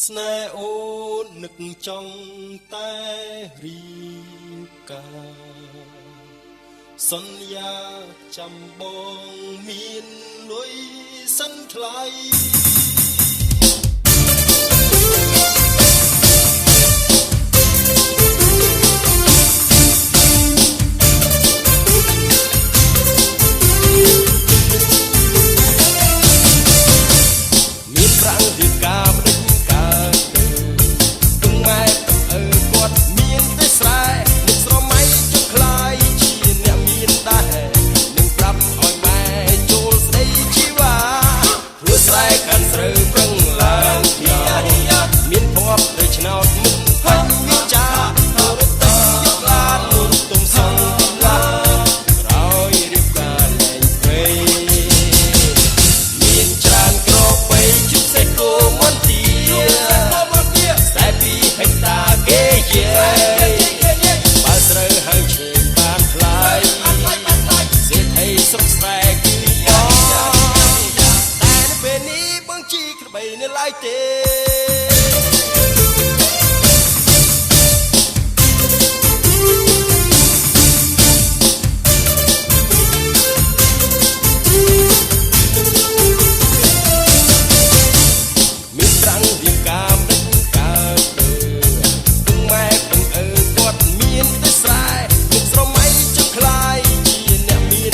ស្នេហ៍អូននឹកចង់តែរីកាសន្យាចាំបងមានលុយសិនថ្លៃនៅឡើយទេមានប្រាំងរៀបការមិនកើតទេម៉ែបងអើគាត់មានតែស្រែមុខស្រមៃចង់ខ្លាយជាអ្នកមានដែរ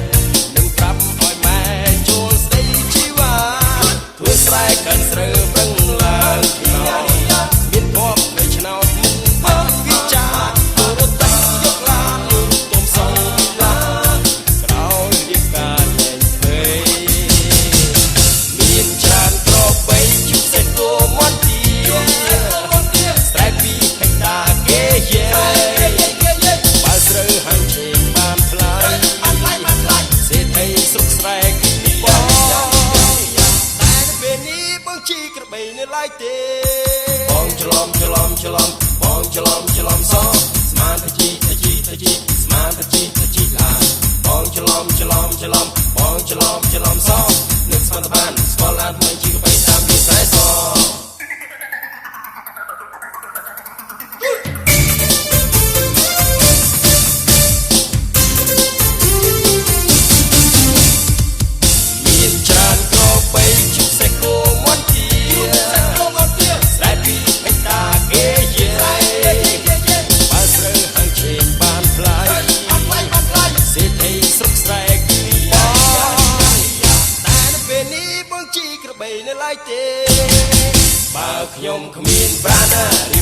នឹងប្រាប់ឲ្យម៉ែចូលស្ដីជីវ៉ាធ្វើស្រែកាន់ស្រូវប្រឹងឡើងមានភ័ព្វនៃឆ្នោតមិនបានវិចារទៅរត់តែយកឡានលុយទុំសងឡាក្រោយរៀបការលែងឃើញមានច្រើនក្របបីជុំសេះគោមាត់ទីស្រែពីហិកតាគេយេបើស្រូវហាញ់ជេងបានផ្លាយសេដ្ឋីស្រុកស្រែគឺបងតែនៅពេលនេះបងជីក្របីនៅឡើយទេបងច្រឡំបងច្រឡំសស្មានតាជីស្មានតាជីឡាបងច្រឡំបងច្រឡំសនឹកស្មានតបានស្គាល់ឡានមិនជីក្របីតាមវាស្រែសមានច្រើនក្របបីជុំសេះគោមាត់ទីស្រែពីហិកតាគេយេបើស្រូវហាងជេងបានផ្លាយសេដ្ឋីស្រុកស្រែគឺបងតែនៅពេលនេះបងជីក្របីនៅឡើយទេបើខ្ញុំគ្មានប្រាណ